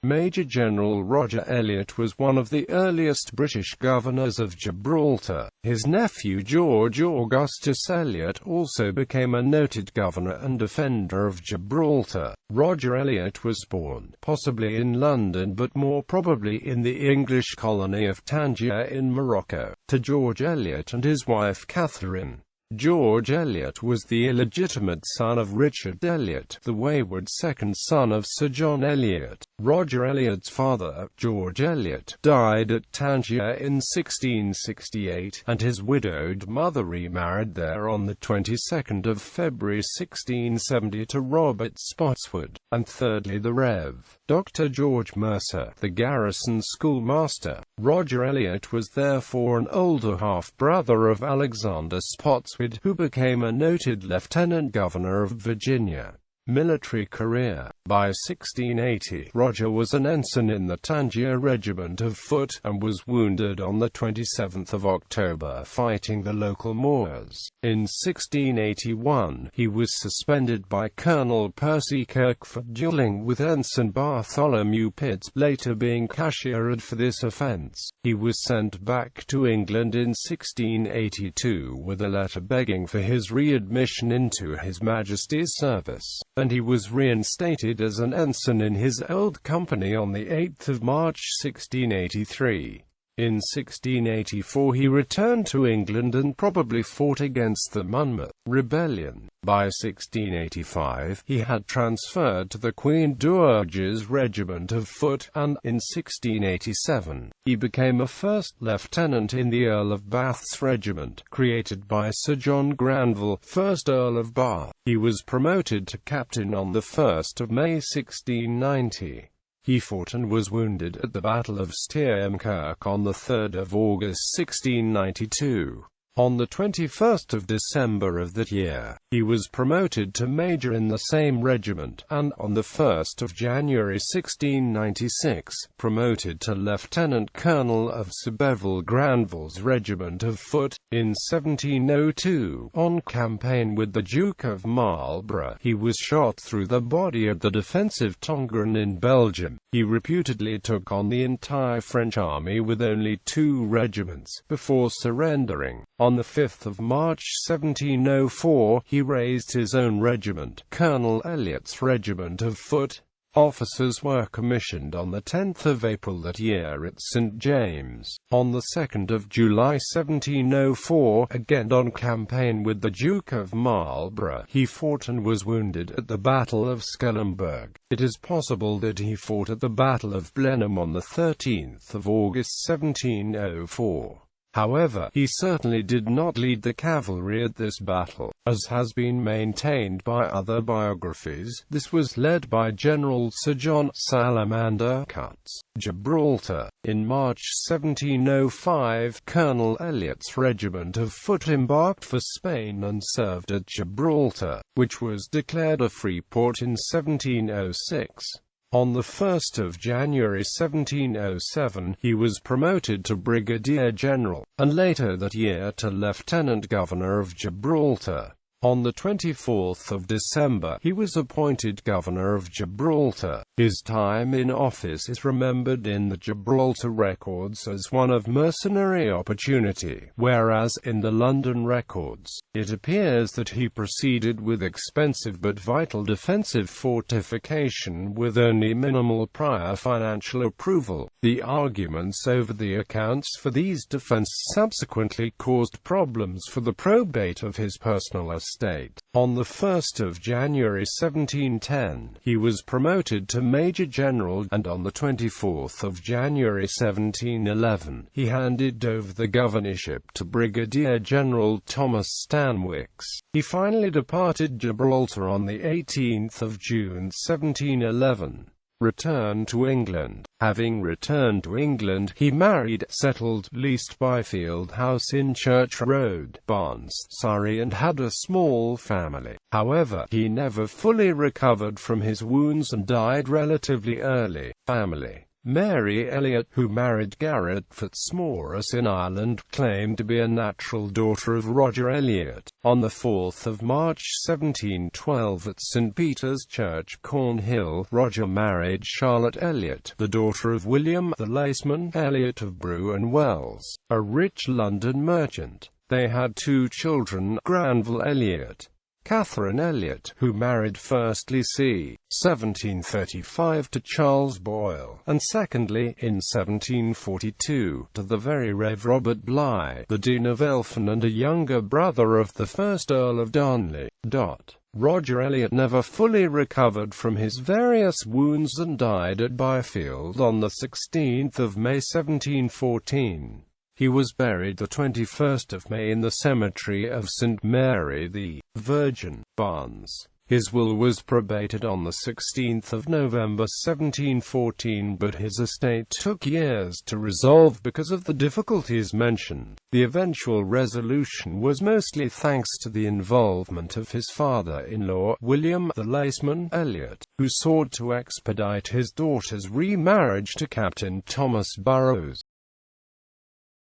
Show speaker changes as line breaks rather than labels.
Major General Roger Elliott was one of the earliest British governors of Gibraltar. His nephew George Augustus Eliott also became a noted governor and defender of Gibraltar. Roger Elliott was born, possibly in London but more probably in the English colony of Tangier in Morocco, to George Eliot and his wife Catherine. George Eliot was the illegitimate son of Richard Eliot, the wayward second son of Sir John Eliot. Roger Elliott's father, George Eliot, died at Tangier in 1668, and his widowed mother remarried there on the 22nd of February 1670 to Robert Spotswood. And thirdly, the Rev. Dr. George Mercer, the garrison schoolmaster. Roger Elliott was therefore an older half-brother of Alexander Spotswood, who became a noted lieutenant governor of Virginia. Military career. By 1680, Roger was an ensign in the Tangier Regiment of Foot, and was wounded on the 27th of October fighting the local Moors. In 1681, he was suspended by Colonel Percy Kirk for duelling with Ensign Bartholomew Pitts, later being cashiered for this offence. He was sent back to England in 1682 with a letter begging for his readmission into His Majesty's service, and he was reinstated as an ensign in his old company on the 8th of March 1683. In 1684 he returned to England and probably fought against the Monmouth Rebellion. By 1685, he had transferred to the Queen Dowager's Regiment of Foot, and, in 1687, he became a first lieutenant in the Earl of Bath's regiment, created by Sir John Granville, 1st Earl of Bath. He was promoted to captain on the 1st of May 1690. He fought and was wounded at the Battle of Steamkirk on the 3rd of August 1692. On the 21st of December of that year, he was promoted to major in the same regiment, and, on the 1st of January 1696, promoted to lieutenant colonel of Sir Bevil Granville's regiment of foot. In 1702, on campaign with the Duke of Marlborough, he was shot through the body at the defensive Tongres in Belgium. He reputedly took on the entire French army with only 2 regiments, before surrendering. On the 5th of March 1704, he raised his own regiment, Colonel Elliott's regiment of foot. Officers were commissioned on the 10th of April that year at St. James. On the 2nd of July 1704, again on campaign with the Duke of Marlborough, he fought and was wounded at the Battle of Schellenberg. It is possible that he fought at the Battle of Blenheim on the 13th of August 1704. However, he certainly did not lead the cavalry at this battle, as has been maintained by other biographies. This was led by General Sir John Salamander Cutts. Gibraltar. In March 1705, Colonel Elliott's regiment of foot embarked for Spain and served at Gibraltar, which was declared a free port in 1706. On the 1st of January 1707, he was promoted to brigadier general, and later that year to lieutenant governor of Gibraltar. On the 24th of December, he was appointed governor of Gibraltar. His time in office is remembered in the Gibraltar records as one of mercenary opportunity, whereas in the London records, it appears that he proceeded with expensive but vital defensive fortification with only minimal prior financial approval. The arguments over the accounts for these defenses subsequently caused problems for the probate of his personal estate. On the 1st of January 1710, he was promoted to Major General, and on the 24th of January 1711, he handed over the governorship to Brigadier General Thomas Stanwix. He finally departed Gibraltar on the 18th of June 1711. Return to England. Having returned to England, he married, settled, leased Byfield House in Church Road, Barnes, Surrey, and had a small family. However, he never fully recovered from his wounds and died relatively early. Family. Mary Elliot, who married Garret Fitzmaurice in Ireland, claimed to be a natural daughter of Roger Elliott. On the 4th of March 1712 at St. Peter's Church, Cornhill, Roger married Charlotte Elliott, the daughter of William the Laceman Elliott of Brew and Wells, a rich London merchant. They had 2 children, Granville Elliott, Catherine Elliott, who married firstly c. 1735 to Charles Boyle, and secondly, in 1742, to the very Rev. Robert Bligh, the Dean of Elphin and a younger brother of the 1st Earl of Darnley. Roger Elliott never fully recovered from his various wounds and died at Byfield on 16 May 1714. He was buried the 21st of May in the cemetery of St. Mary the Virgin, Barnes. His will was probated on 16 November 1714, but his estate took years to resolve because of the difficulties mentioned. The eventual resolution was mostly thanks to the involvement of his father-in-law, William the Laceman Elliott, who sought to expedite his daughter's remarriage to Captain Thomas Burrows.